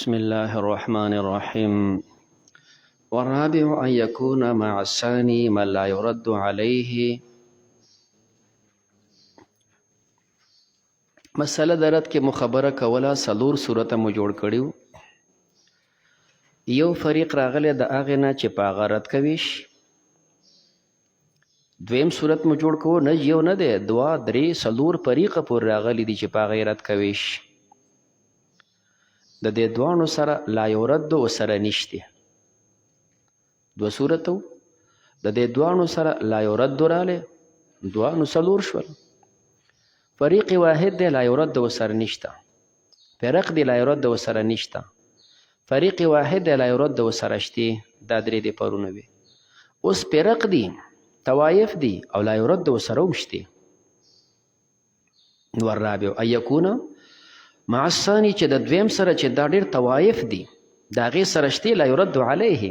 بسم الله الرحمن الرحيم والرابع أن يكون مع الثاني من لا يرد عليه. مسله درد کې مخبره کوله څلور صورته مو جوړ کړیو. یو فریق راغلی د هغې نه چې په هغه رد کوي شي. دویم صورت مو جوړ کوو، نه یو نه دی، دوه درې څلور فریقه پورې راغلي دي چې په هغې رد کوي شي. د دې دواړو سره لا یرد ورسره نشته. دوه صورت و، د دې دواړو سره لا یرد راغلی، دوه نو څلور شول. فریق واحد دی لا یرد ورسره نشته، فرق دی لا یرد ورسره نشته، فریق واحد دی لا یرد ورسره شته. دا درې دی پرونه وي. اوس فرق دی، طوایف دی او لا یرد ورسره هم شته. والرابع ان یکونه مع الثاني چې د دویم سره چې دا ډېر طوایف دي د هغې سره شته لا یرد علیه.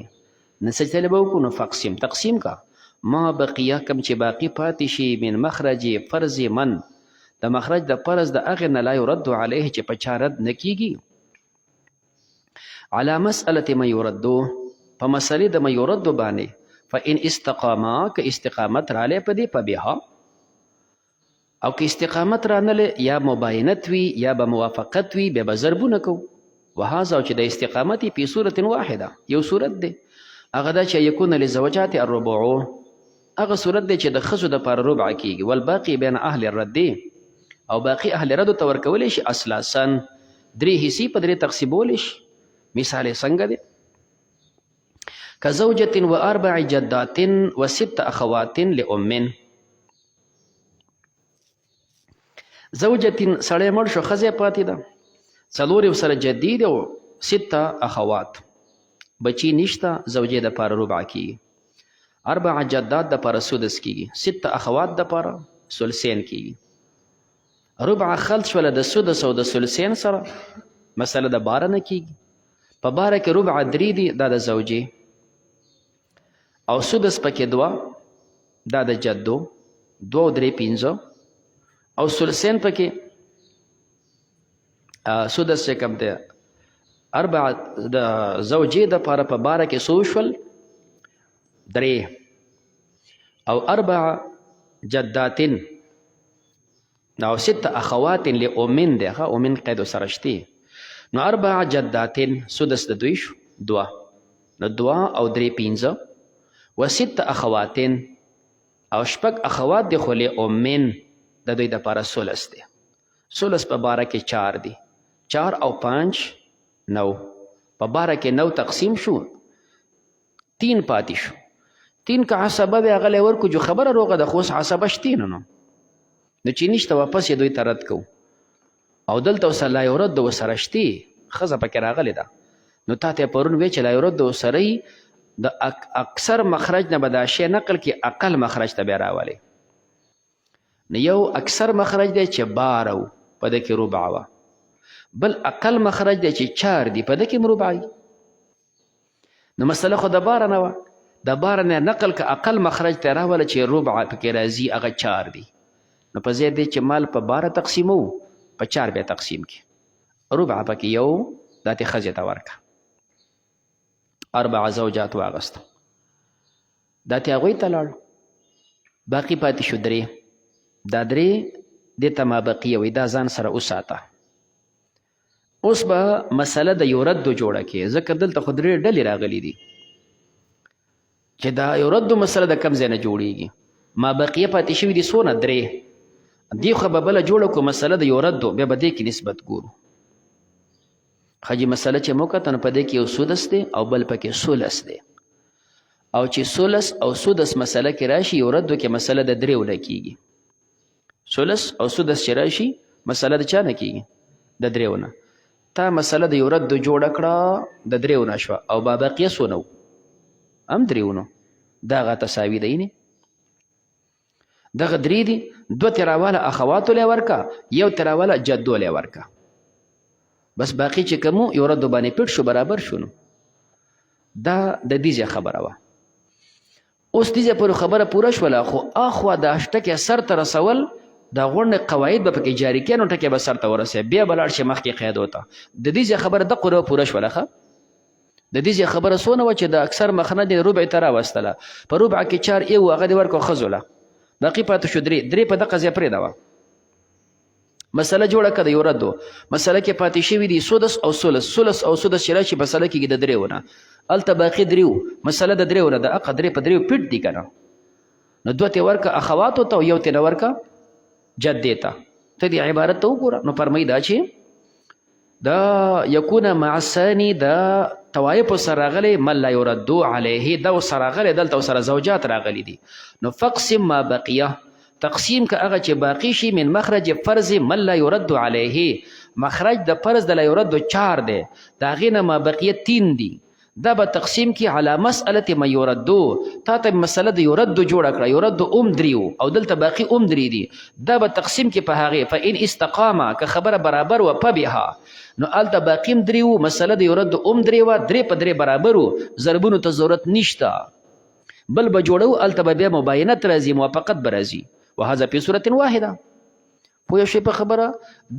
نو سجدې به وکړو، نو فقسم تقسیم کا ما بقیه کم چې باقي پاتې شي من مخرج فرض من، د مخرج د فرض د هغې نه لا یرد علیه چې په چا رد نه کیږي. علی مسألة من یردو، په مسلې د من یردو باندې. فإن استقاما، که استقامت رالی په دې فبها، او که استقامت رانلی یا مباینت وي یا به موافقت وي بیا به ضربونه کوو. وهذا چې د استقامت فی صورت واحده، یو صورت دی هغه دا چې یکون لزوجات الربع، هغه صورت دی چې د ښځو دپاره ربع کیږي. والباقي بین اهل الرد، او باقي اهل رد ته ورکولی شي اسلاسا، درې حصې په درې تقسیمولی شي. مثال یې څنګه دی؟ كزوجة وأربع جدات وست أخوات لأم. زوجة سړی مړ شو، ښځه پاتې ده، څلور یې ورسره جدي دي او سته اخوات، بچي نشته، زوجې دپاره ربع کیږي. اربع جدات دپاره سدس کیږي، سته اخوات دپاره ثلثین کیږي. ربع خلط شوله د سدس او د ثلثین سره، مسله د باره نه کیږي. په باره کې ربع درې دي، دا د زوجې، او سدس پکې دوه، دا د جدو، دوه او درې پنځه، او ثلثین پکې سدس چې کوم دی اربع د زوجې دپاره په باره کې څو شول؟ درې. او اربع جداتن او ست اخوات لأمن دی، امن قید سره شته. نو اربع جداتن سدس د دوی شو، دوه، نو دوه او درې پنځه، و ست اخواتن او شپږ اخوات دی، خو لأمن د دوی دپاره ثلث دی. ثلث په باره کې چار دی، چار او پنج نو، په باره کې نو تقسیم شو، تین پاتې شو. تین که عصبه وی هغه لی ورکو، جو خبره روغه ده، خو اوس عصبه شته نه، نو چې نشته واپس یې دوی ته رد کوو. او دلته اوس لا یرد ورسره شته، ښځه پکې راغلې ده. نو تا ته پرون وی چې لا یرد ورسره یي، د اکثر مخرج نه به دا شی نقل کې اقل مخرج ته بیا راولي. نو یو اکثر مخرج دی چې باره و په ده کې ربع وه، بل اقل مخرج دی چې چار دی په ده کې ربع وي. نو مسله خو د باره نه وه، د باره نه نقل که اقل مخرج ته راوله چې ربع پکې راځي، هغه چار دی. نو په ځای دی چې مال په باره تقسیمو، په چار بیا تقسیم کی، ربع پکې یو دا تې ښځې ته ورکه. اربع زوجات واغسته، دا تې هغوی ته لاړو، باقي پاتې شو درې. دا درې دې ته ما بقیه وي، دا ځان سره وساته. اوس به مسله د یردو جوړه کې، ځکه دلته خو درې ډلې راغلي دي چې دا یردو مسله د کم ځای نه جوړیږي. ما بقیه پاتې شوي دي څونه؟ درې. دې خو به بله جوړه کړو مسله د یردو، بیا به دې کې نسبت ګورو. خجي مسله چې مو کته نو په دې کې یو سدس دی او بل پکې ثلث دی. او چې ثلث او سدس مسله کې راشي، یردو کې مسله د دریو نه کیږي. ثلث او سدس چې راشي، مسله د چا نه کیږي؟ د دریو نه. تا مسله د یردو جوړه کړه، د دریو نه شوه، او با بقیه څونه و؟ هم دریو نو، دا هغه تساوي دی نه. دغه درې دي، دوه ترې راواله اخواتو لی ورکه، یو ترې راواله جدو لی ورکه، بس باقي چې کوم یردو باندې پټ شو، برابر شو. نو دا د دې ځای خبره وه. اوس دې ځای پورې خبره پوره شوله، خو اخوا دا اشټکې سر ته رسول دا غونډې قواعد به پکې جاري کړي نو ټکې به سرته ورسوي بیا به لاړ شي مخکې قاعدو ته د دې خبره دقه پوره شوله ښه د دې خبره څونه وه چې د اکثر مخنه د ربع ته راوستله په ربع کې 4 یو هغه دې ورکړو ښځو له باقي پاتې شو درې په دقه ځای پرېږده وه مسله جوړه که د یو ردو مسله کې پاتې شوي دي سدس او ثلث او سدس چې راشي مسله کېږي د دریو نه هلته باقي دریو مسله د دریو نه د اقه درې په دریو پټ دي که نه نو دوه ته ورکه اخواتو ته او یو ته نه ورکه جدې ته ته دې عبارت ته وګوره نو فرمایي دا چې دا یکونه مع الثاني دا توایف سره راغلی من لا یردو علیه دا سره راغلی دلته سره زوجات راغلی دي نو فقسم ما بقیه تقسیم که هغه چې باقی شي من مخرج فرض من لا یرد علیه مخرج د فرض د لا یرد 4 دی د هغې نه ما بقیه 3 دي دا به تقسیم کی علی مسأله ما یردو تا ته مسله د یرد جوړه کړه یرد دریو او دلته باقی درې دي دا به تقسیم کی په هغې فان استقامه که خبره برابر و پبها نو هلته باقي دریو مسله د یرد درې وه درې په درې برابر و ضربونو ته ضرورت نشته بل به جوړو هلته به بیا مباینت راځي موافقت به راځي وهذا في صورت واحده پوه شوې په خبره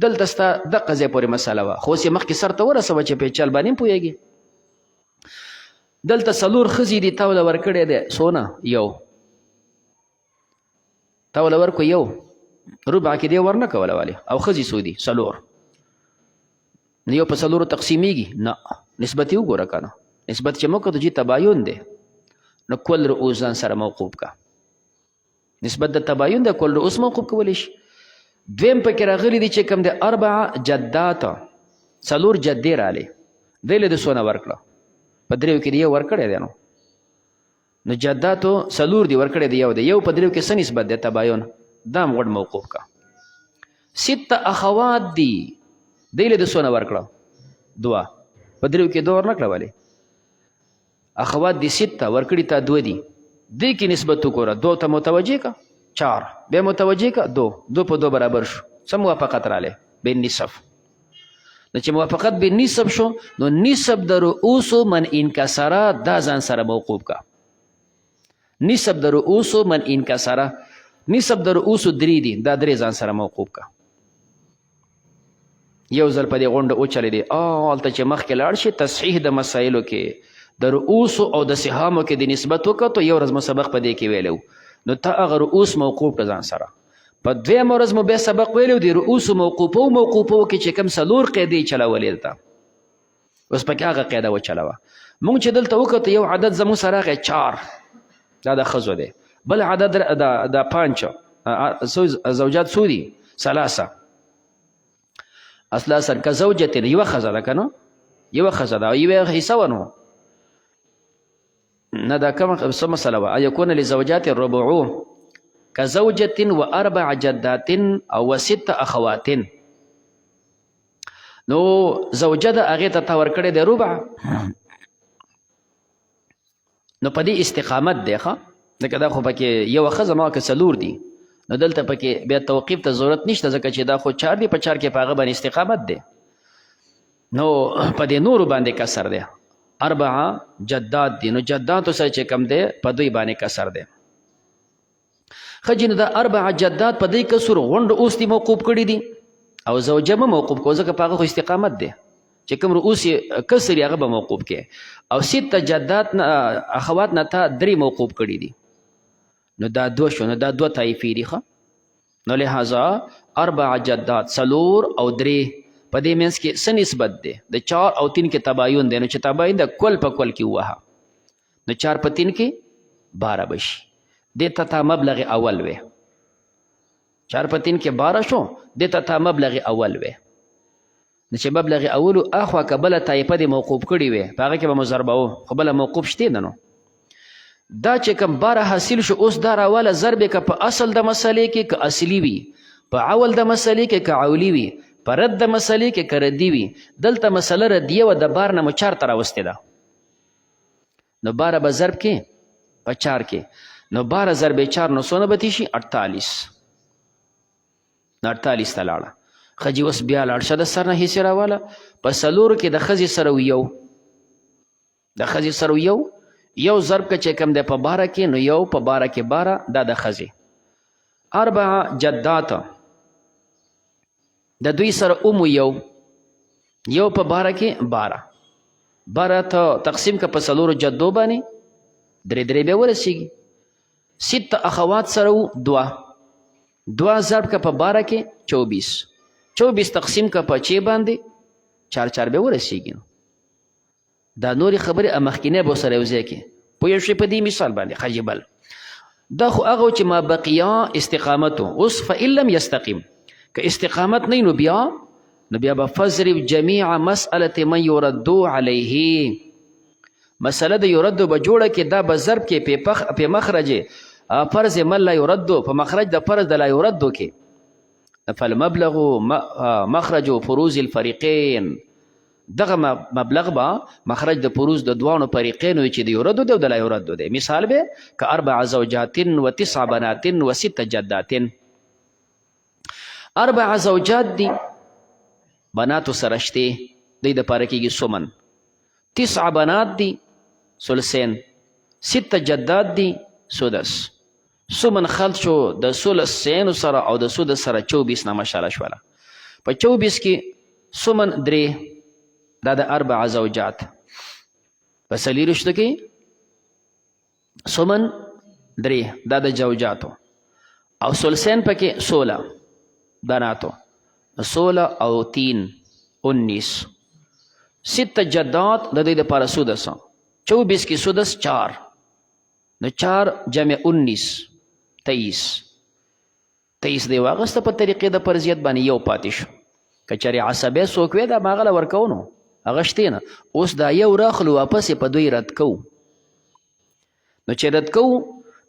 دلته ستا دقه ځای پورې مسله وه خو اوس یې مخکې سر ته ورسوه چې پیچل باندې هم پوهېږي دلته 4 ښځې دي تا وله ورکړی دی څونه یو تا وله ورکو یو ربع کې دی ورنه کوله ولې او ښځې څو دي 4 نو یو په 4 تقسیمیږي نه نسبت یې وګوره که نه نسبت چې موږ کړو چې تباین دی نو کل رؤوس ځان سره موقوف کا نسبت د تباین د کل رؤوس موقوف کولی شي دویم پکې راغلی دي چې کوم د 4 جدات 4 جدې رالی دی له د څونه ورکړه په دریو کې د یو ورکړی دی نو جداتو 4 دي ورکړی دی یو دی یو په دریو کې څه نسبت دی تباین دا هم غوډ موقوف کا 6 اخوات دي دی له د څونه ورکړه 2 په دریو کې 2 ورنکړه ولې اخوات دي 6 ورکړي تا 2 دي دی کې نسبت وګوره 2 ته متوجه کا 4 بیا متوجه کا 2 2 په 2 برابر شو څه موافقت رالی بین نصف نو چې موافقت بین نصف شو نو نصف د رؤوس من انکسره دا ځان سره موقوف کا نصف د رؤوس من انکسره نصف د رؤوس 3 دي دا 3 ځان سره موقوف کا یو ځل په دې غونډه اوچلې دی هلته چې مخکې لاړ شي تصحیح د مسایلو کې د رؤوس او د سهامو کې د نسبت وکړو یو ورځ مو سبق په دې کې ویلو نو ته هغه رؤوس موقوف کړه ځان سره په دویمه ورځ مو بیا سبق ویلو د رؤوس موقوفو کې چې کوم 4 قاعدې چلولې ده اوس پکې هغه قاعده وچلوه مونږ چې دلته وکړو یو عدد زموږ سره راغی 4 دا د ښځو دی بل عدد د 5 زوجات څو دي 3 اصلاسا که زوجتین یوه ښځه ده که نه یوه ښځه ده او یوه حصه وه نو نه دا کومه څه مسله وه یکون لزوجات الربع كزوجة و4 جدات او و6 اخوات نو زوجه د هغې ته تا ورکړی دی ربع نو په دې استقامت دی ښه ځکه دا خو پکې یوه ښځه ما که 4 دي نو دلته پکې بیا توقیف ته ضرورت نشته ځکه چې دا خو 4 دي په 4 کې په هغه باندې استقامت دی نو په دې نورو باندې کسر دی 4 جدات دي نو جداتو سره چې کم دی په دوی باندې کسر دی خجن دا 4 جدات په دې کسر غونډ اوس دي موقوف کړي دي او زوجه به موقوف کو ځکه په هغه خو استقامت دی چې کوم رؤوس کسر هغه به موقوف کې او 6 جدات اخوات نه تا 3 موقوف کړي دي نو دا 2 شو نو دا 2 طایفې دي ښه نو لہذا 4 جدات 4 او 3 په دې منځ کې څه نسبت دی د 4 او 3 کې تباین دی نو چې تباین د کل په کل کې ووهه نو 4 په 3 کې 12 بشي دې ته تا مبلغ اول وی 4 په 3 کې 12 شو دې ته تا مبلغ اول وی نو چې مبلغ اولو اخوا که بله طایفه دې موقوف کړي وی په هغه کې به مضربه و خو بله موقوف شتې نه نو دا چې کوم 12 حاصل شو اوس دا راواله ضرب که په اصل د مسلې کې که اصلي وي په عول د مسلې کې که عولي وي په رد د مسلې کې که ردي وي دلته مسله ردیه وه د بار نه مو 4 ته راوستې ده نو 12 به ضرب کې په 4 کې نو 12 ضرب 4 نو څونه به شي 48 نو 48 ته لاړه ښځې اوس بیا لاړ شه د سر نه حصې راواله په 4 کې د ښځې سره یو د ښځې سره یو ضرب که چې کوم دی په 12 کې نو یو په 12 کې 12 دا د ښځې 4 جدات د دوی سره یو په باره کې 12 ته تقسیم که په څلورو جدو باندې 3 بیا ورسیږي. 6 اخوات سره 2 ضرب که په 12 کې 24 تقسیم که په 6 باندې 4 بیا ورسیږي. دا نورې خبرې مخکینی به سره یو ځای کې پوه شئ په دې مثال باندې. خجبل دا خو هغه چې ما بقیا استقامت اوس فإن لم يستقم که استقامت نه نو بیا به فضرب جمیع مسألة من یردو علیه مسله د یردو به جوړه کې دا به ضرب کې په مخرج فرض من لا یردو په مخرج د فرض د لا یردو کې فالمبلغ مخرج فروز الفریقین دغه مبلغ به مخرج د فروز د دوانو فریقینو چې د یردو دی او د لا یردو دی. مثال به که 4 زوجات و 9 بنات و 6 جدات. 4 زوجات دي بناتو سره شته دی د پاره کېږي سمن. 9 بنات دي ثلثین. 6 جدات دي سدس. سمن خلط شو د ثلثین سره او د سدس سره 24 نه ماشاءالله شوله. په 24 کې سمن 3 دا د 4 زوجات. په څلېرویشتو کې سمن 3 دا د زوجاتو او ثلثین پکې 16 بناتو 16 او 3 19. 6 جدات د دې لپاره سدس 24 کې سدس 4 نو 4 جمع 19 23 دی واغسته په طریقې د فرضیت باندې یو پاتې شو. که چېرې عصبی څوک وی دا ماغله ورکو نو هغه شتې نه. اوس دا یو راخلو واپس یې په دوی رد کوو. نو چې رد کوو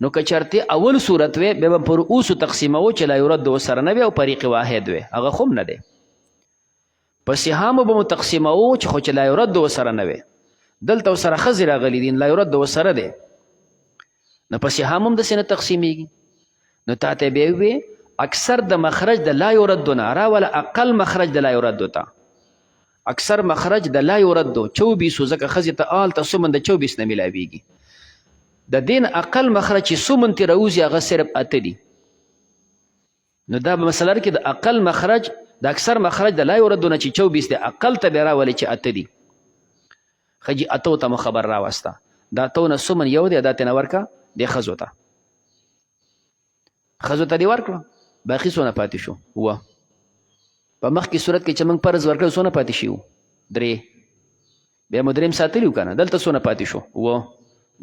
نو که چېرته اول صورت وی بیا به پر اوسو تقسیموو چې لا یرد ورسره نه وي او فریق واحد وی هغه خو هم نه دی. په سهامو به مو تقسیموو چې خو چې لا یرد ورسره نه وي. دلته ورسره ښځې راغلي دي لا یرد ورسره دی نو په سهام هم داسې نه تقسیمیږي. نو تا ته بیا ووی اکثر د مخرج د لا یرد نه راوله اقل مخرج د لا یرد ته. اکثر مخرج د لا یرد 24 ځکه ښځې ته آلته سمن د 24 نه میلاویږي. د دین اقل مخرج چې سمن تی راوځي هغه صرف 8 دي. نو دا په مسله کې د اقل مخرج د اکثر مخرج د لا یرد نه چې 24 دی اقل ته بیا راولي چې 8 دي. خجی 8 ته مو خبر راوسته دا 8 نه سمن یو دی دا ته نه ورکه د ښځو ته دی ورکړه باقي څونه پاتې شو په مخکې صورت کې چې موږ فرض ورکړو څونه پاتې شي 3 بیا مو 3 ساتلی که نه دلته څونه پاتې شو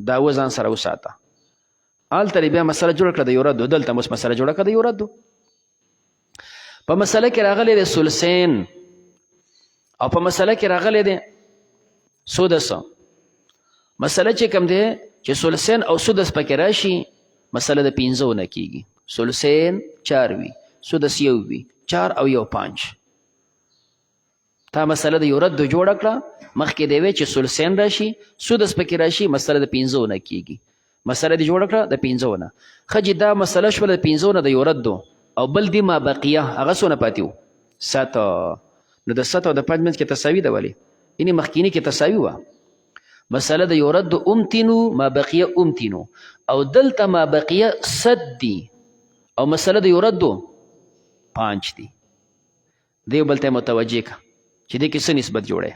دا ځان سره وساته. هلته بیا مسله جوړه کړه د یردو دلته اوس مسله جوړه کړه د یردو. په مسله کې راغلی دی ثلثین او په مسله کې راغلی دی سدس. مسله چې کوم دی چې ثلثین او سدس پکې راشي مسله د 15 نه کېږي. ثلثین 4 وي سدس 1 وي 4 او 1 5. تا مسله د یردو جوړه کړه مخکې دی وی چې ثلثین راشي سدس پکې راشي مسله د 15 نه کېږي. مسله دې جوړه کړه د 15 نه. ښه دا مسله شوله د 15 نه د یردو او بل دی ما بقیه هغه څونه پاتې و 7. نو د 7 او د 5 منځ کې تساوي ده ولې یعنې مخکیني کې تساوي وه. مسله د یردو امتینو ما بقیه امتینو او دلته ما بقیه 100 دي او مسله د یردو 5 دي. دیو بل ته متوجه که چې دې کې څه نسبت جوړی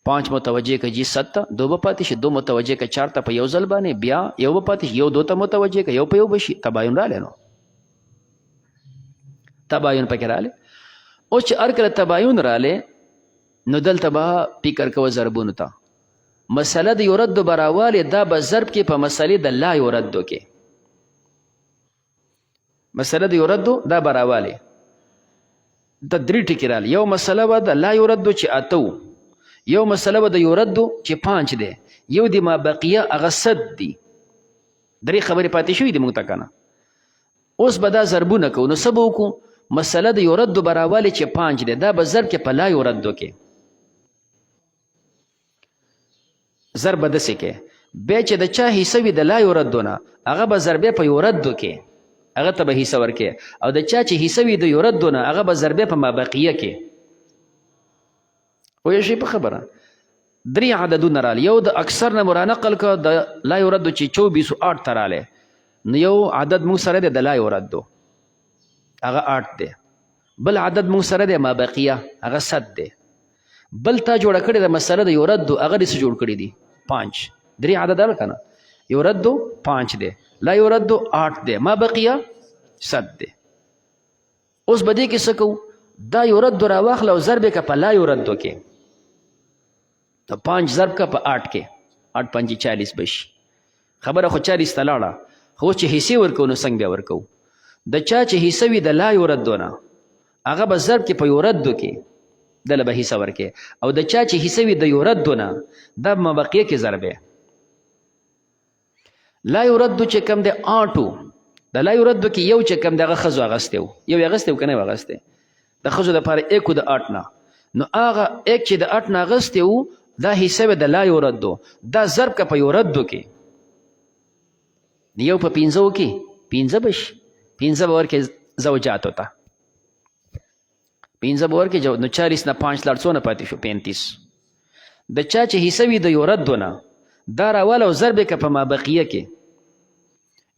5 متوجه که جی 7 2 به پاتې شي 2 متوجه که 4 ته په یو ځل باندې بیا یو به پاتې شي 1 2 ته متوجه که یو په یو به شي تباین رالی نو تباین پکې رالی. اوس چې هر کله تباین رالی نو دلته به فکر کوه ضربونو ته. مسله د یردو براوالی دا به ضرب کې په مسلې د لا یردو کې. مسله د یردو دا براوالی د 3 ټکي رالی. یو مسله به د لا یردو چې 8 یو مسله به د یردو چې 5 دی یو د ما بقیه هغه 100 دي. 3 خبرې پاتې شوي دي موږ ته که نه. اوس به دا ضربونه کوو نو څه به وکړو مسله د یردو براوالی چې 5 دی دا به ضرب کې په لا یردو کې ضرب به داسې کې بیا چې د چا حصه وي د لا یردو نه هغه به ضربې په یردو کې هغه ته به حصه ورکې او د چا چې حصه وي د یردو نه هغه به ضربې په مابقیه کې. پوه شئ په خبره 3 عددونه رالی. یو د اکثر نه مرانقل که د لا یردو چې 24 8 ته رالی نو یو عدد موږ سره دی د لا یردو هغه 8 دی بل عدد مونږ سره دی ما بقیه هغه 100 دی. بل تا جوړه کړې ده مسله د یرد هغه دې څه جوړ کړي دي 5. 3 عدد ده که نه؟ یرد 5 دی، لا یرد 8 دی، ما بقیه 100 دی. اوس به دې کې څه کوو؟ دا یرد راواخله او ضرب یې که په لا یردو کې، د 5 ضرب که په 8 کې، 8 5 40 بشي. خبره خو 40 ته لاړه، خو چې حصې ورکوو نو څنګه بیا ورکوو؟ د چا چې حصه وي د لا یردو نه هغه به ضرب کې په یردو کې دله به حصه ورکې، او د چا چې حصه وي د یردو نه دا په مابقیه کې ضرب دی. لا یردو چې کم دی 8، د لا یردو کې یو چې کم دی هغه ښځو اغستی و، یو یې اغستی و که نه یې اغستی؟ د ښځو دپاره 1 د 8 نه، نو هغه 1 چې د 8 نه اغستی و دا حصه وي د لا یردو، دا ضرب که په یردو کې یو په 5 کې 5 بشي، 5 به ورکې زوجاتو ته، 5 به ورکې نو 40 نه 5 لاړ څونه پاتې شو؟ 35. د چا چې حصه وي د یردو نه دا راواله او ضرب یې که په مابقیه کې،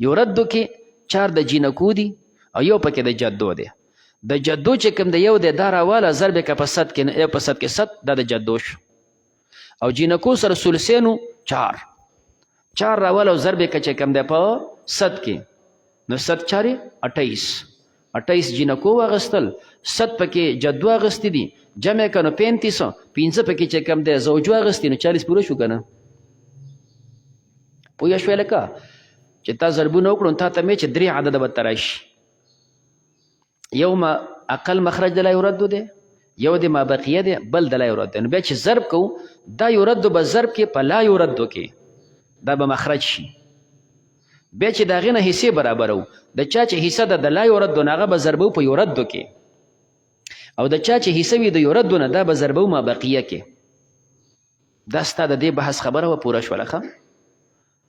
یردو کې 4 د جینکو دي او یو پکې د جدو دی. د جدو چې کوم د یو دی دا راواله ضرب یې که په 100 کې، یو په 100 کې 100 دا د جدو شو، او جینکو سره ثلثینو 4 راواله او ضرب یې که چې کوم دی په 100 کې، نو 100 4 28 جینکو واغستل، 100 پکې جدو اغستی دي، جمع که نو 35، 5 پکې چې کوم دی زوجو اغستی، نو 40 پوره شو که نه؟ پوه شوې لکه چې تا ضربونه وکړو تا ته مې چې 3 عدده به ته راشي، یو ما اقل مخرج د لا یردو دی، یو د ما بقیه دی، بل د لا یردو دی. نو بیا چې ضرب کوو دا یردو به ضرب کې په لا یردو کې دا به مخرج شي. بیا چې د هغې نه حصې برابرو، د چا چې حصه ده د لا یردو نه هغه به ضربو په یردو کې، او د چا چې حصه وي د یردو نه دا به ضربو ما بقیه کې. دا ستا د دې بحث خبره وه، پوره شوله ښه؟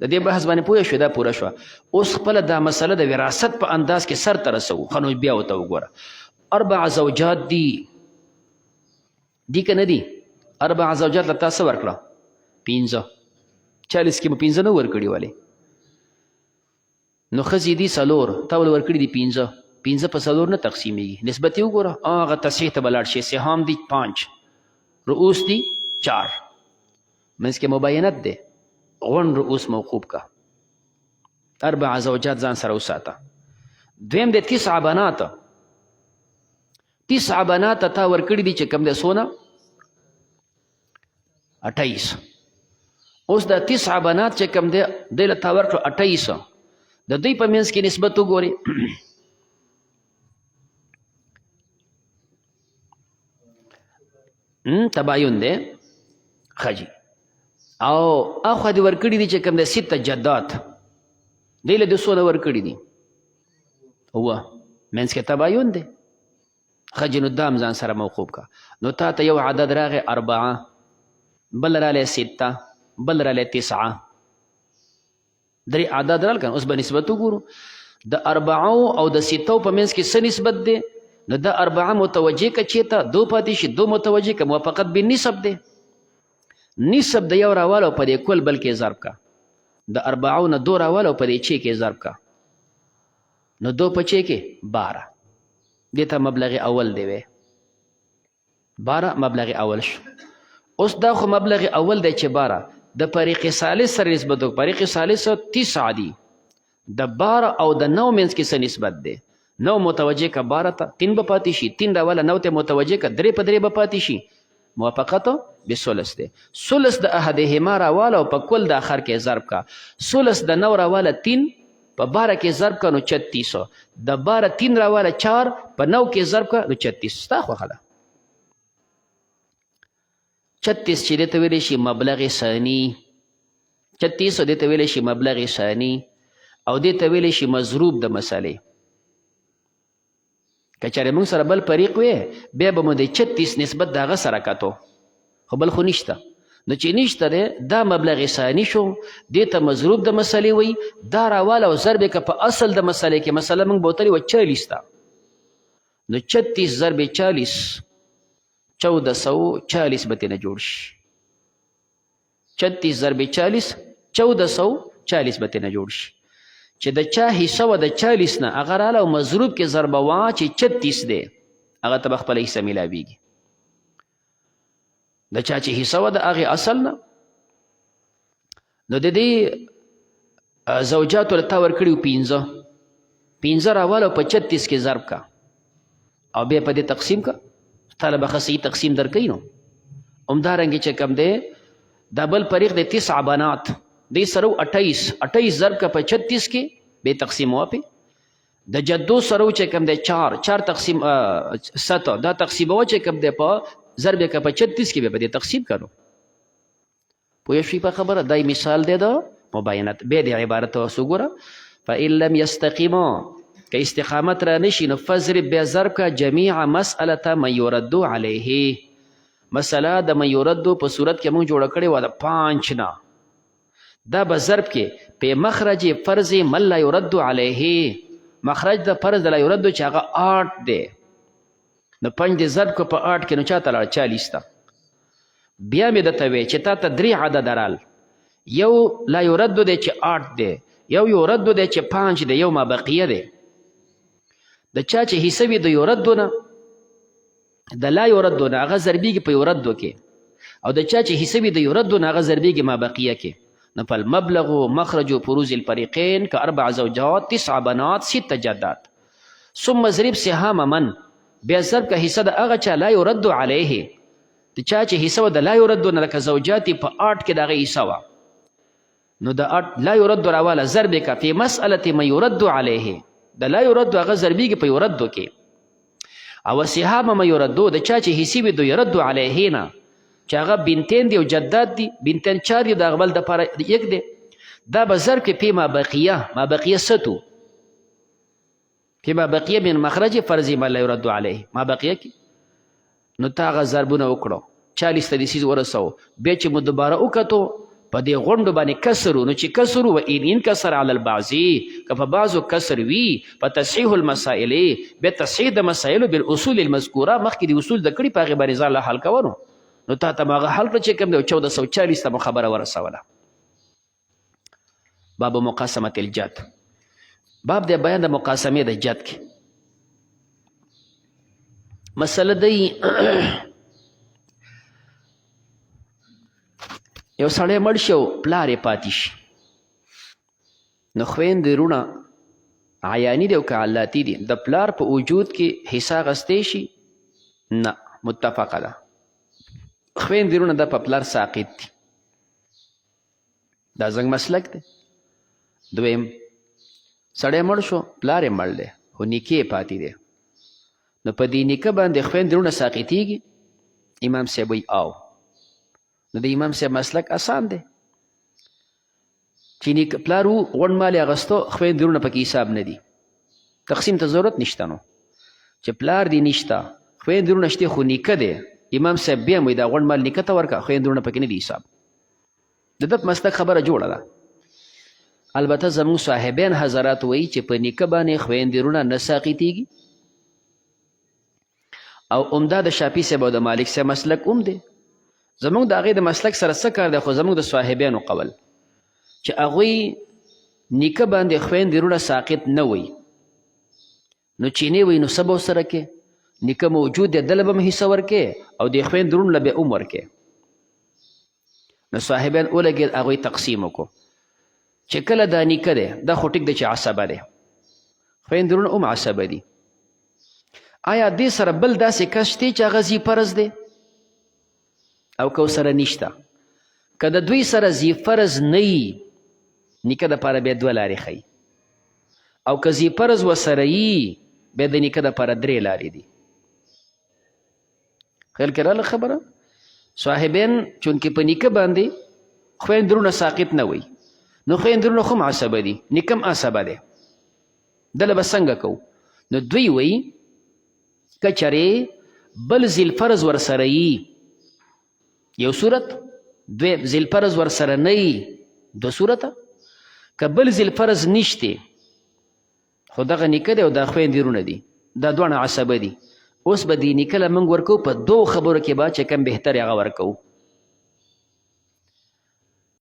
د دې بحث باندې پوه شو؟ دا پوره شوه. اوس خپله دا مسله د وراثت په انداز کې سر ته رسوو. ښه نو بیا ورته وګوره، 4 زوجات دي که نه دي؟ 4 زوجات له تا څه ورکړه؟ 15. 40 کې مو 15 نه ورکړي ولې؟ نو ښځې دي 4، تا ول ورکړي دي 15. 15 په 4 نه تقسیمیږي، نسبت یې وګوره، هغه تصحیح ته به لاړ شي. سهام دي 5، رؤوس دي 4، منځ کې مباینت دی، غون رؤوس موقوب کا. 4 زوجات ځان سره وساته. دویم دی 9 بنات. 9 بنات تا ورکړي دي چې کوم دی څونه؟ 28. اوس دا 9 بنات چې کوم دی دی له تا ورکړو 28، د دوی په منځ کې نسبت وګورئ. تباین دی ښه. او اخوا دې ورکړي دي چې کوم دی 6 جدات، دی له د څونه ورکړي دي؟ 9. منځ کې تباین دی ښه. نو دام ځان سره موقوب کا. نو تا ته یو عدد راغی 4، بل رالی 6، بل رالی 9، 3 عدد رال کنه. اوس به نسبت وګورو، د 4 او د 6 په منځ کې څه نسبت دی؟ نو د 4 متوجه که چېته 2 پاتې شي، 2 متوجه که موافقت بالنسب دی. نسب د یو راواله په دې کل بل کې ضرب کا، د 4 نه 2 راواله په دې 6 کې ضرب کا، نو 2 په 6 کې 12. دې ته مبلغ اول دی وی 12 مبلغ اول شو. اوس دا خو مبلغ اول دی چې 12 د فریق ثالث سره نسبت وکړو. فریق ثالث 9 دي، د 12 او د 9 منځ کې څه نسبت دی؟ 9 متوجه که 12 ته 3 به پاتې شي، 3 راواله 9 ته متوجه که 3 په 3 به پاتې شي، موافقت بثلث دی. ثلث د احدهما راواله او په کل د آخر کې ضرب کا. ثلث د 9 راواله 3 په 12 کې ضرب کا نو 36، د 12 3 راواله 4 په 9 کې ضرب کا نو 36. ستا خوښه ده 36 چې دې ته ویلی شي مبلغ ثاني، 36 دې ته ویلی شي مبلغ ثاني، او دې ته ویلی شي مضروب د مسلې. که چېرې موږ سره بل فریق وی بیا به مو د 36 نسبت د هغه سره کتو، خو بل خو نشته. نو چې نشته دی دا مبلغ ثاني شو، دې ته مضروب د مسلې وی. دا راواله او ضرب که په اصل د مسلې کې مسله موږ بوتلې وه 40 ته، نو 36 ضرب 40 1440 به ترې نه جوړ شي. 36 ضرب 40 1440 به ترې نه جوړ شي. چې د چا حصه وه د 40 نه هغه راله او مضروب کې ضربه وه چې 36 دی، هغه ته به خپله حصه میلاویږي. د چا چې حصه وه د هغې اصل نه، نو د دې زوجاتو له تا ورکړي وو 15 راواله او په 36 کې ضرب کا او بیا په دې تقسیم کا، تاله به ښه صحیح تقسیم درکوي. نو همدارنګې چې کوم دی دا بل فریق دی 9 بنات، دی سره 28 ضرب کا په 36 کې بې تقسیم وه. د جدو سره چې کوم دی 4 تقسیم 7 دا تقسیموه چې کوم دی په ضرب کا په 36 کې بیا په دې تقسیم کړو. پوه شوي په خبره؟ دای مثال دی د مباینت. بیا د عبارت اوس وګوره، فإن لم یستقیما، که استقامت را نشي نو فضرب بیا ضرب کا جمیع مسألة من یرد علیه. مسله د من یرد په صورت کې موږ جوړه کړې وه د 5 نه، دا به ضرب کې په مخرج فرض من لا یرد علیه، مخرج د فرض د لا یرد چې هغه 8 دی، نو 5 د ضرب کو په 8 کې نو چاته لاړ 40 ته. بیا مې درته وی چې تا ته 3 عدد رال، یو لا یرد دی چې 8 دی، یو یرد دی چې 5 دی، یو ما بقیه دی. د چا چې حصه وي د یردو نه، د لا یردو نه هغه ضربیږي په یردو کې، او د چا چې حصه وي د یردو نه هغه ضربیږي ما بقیه کې. نو فالمبلغ مخرج فروض الفریقین ک4 زوجات 9 بنات 6 جدات. ثم ضرب سهام من، بیا ضرب کا حصه د هغه چا لا یرد علیه، د چا چې حصه و د لا یردو نه لکه زوجاتي په 8 کې د هغې حصه وه، نو د لا یرد راواله ضرب کا فی مسألة من یرد علیه، د لا یرد هغه ضربیږي په یردو کې. او سهام من یردو، د چا چې حصې وي د یرد علیه نه، چې هغه بنتین دی او جدات دي، بنتین 4 دي، د هغه بل دپاره 1 دی، دا به ضرب کې پې ما بقیه ستو، پې ما بقیه من مخرج فرض من لا یرد علیه، ما بقیه کې. نو تا هغه ضربونه وکړو 40 ته د سیز ورسوو، بیا چې مو دوباره وکتو په دې غونډو باندې کسر و، نو چې کسر و ان انکسر علی البعضی، که په بعضو کسر وي په تصحیح المسائل، بیا تصحیح د مسایلو بالاصول المذکوره، مخکې د اصول د کړي په هغې باندې ځان له حل کولو، نو تا ته هغه حل کړه چې کوم دی 1440 ته مو خبره ورسوله. باب مقاسمة الجد، باب د بیان د مقاسمې د جد کې. مسله دی یو سړی مړ شي او پلار یې پاتې شي، نو خویندې وروڼه عیاني دی او که علاتی دي، د پلار په وجود کې حصه اخیستی شي؟ نه، متفقه ده. خویندې وروڼه دا په پلار ساقط دي، دا زنګ مسلک دی. دویم، سړی مړ شو، پلار یې مړ دی خو نیکه یې پاتې دی، نو په دې نیکه باندې خویندې وروڼه ساقطېږي؟ امام صاحب وایي او. نو د امام صاحب مسلک آسان دی چې پلار غونډ مال یې اخیستو، خویندې وروڼه پکې حساب نه دي، تقسیم ته ضرورت نشته. نو چې پلار دې نشته، خویندې وروڼه شته خو نیکه دی، امام صاحب بیا هم وایي دا غونډ مال نیکه ته ورکړه، خویندې وروڼه پکې نه دي حساب. د ده په مسلک خبره جوړه ده. البته زموږ صاحبین حضرات وایي چې په نیکه باندې خویندې وروڼه نه ساقطېږي، او عمده د شافعي صاحب او د مالک صاحب مسلک هم دی. زموږ د هغې د مسلک سره څه کار دی؟ خو زموږ د صاحبینو قول چې هغوی نیکه باندې خویندې وروڼه ساقط نه وي، نو چې نه وي نو څه به ورسره کې؟ نیکه موجود دی، دله به هم حصه ورکې او د خویندې وروڼو له به هم ورکې. نو صاحبین ولګېد، هغوی تقسیم وکړو چې کله دا نیکه دی، دا خو ټیک دی چې عصبه دی، خویندې وروڼه هم عصبه دي، آیا دې سره بل داسې کس شته چې هغه ذی فرض دی او که سره نشته؟ که د دوی سره ذی فرض نه وي، نیکه دپاره بیا 2 لارې ښیي، او که ذی فرض ورسره وي بیا د نیکه دپاره 3 لارې دي. خیال کې راله خبره؟ صاحبین چونکې په نیکه باندې خویندې وروڼه ساقط نه وي، نو خویندې وروڼه خو هم عصبه دي، نیکه هم عصبه دی، دله به څنګه کوو؟ نو دوی وایي که چرې بل ذی الفرض ورسره وي یو صورت، دویم ذی الفرض ورسره نه وي 2 صورته، که بل ذی الفرض نشته خو دغه نیکه دی او دا خویندې وروڼه دي، دا دواړه عصبه دي، اوس به دې نیکه له موږ ورکوو په 2 خبرو کې به چې کوم بهتر هغه ورکوو.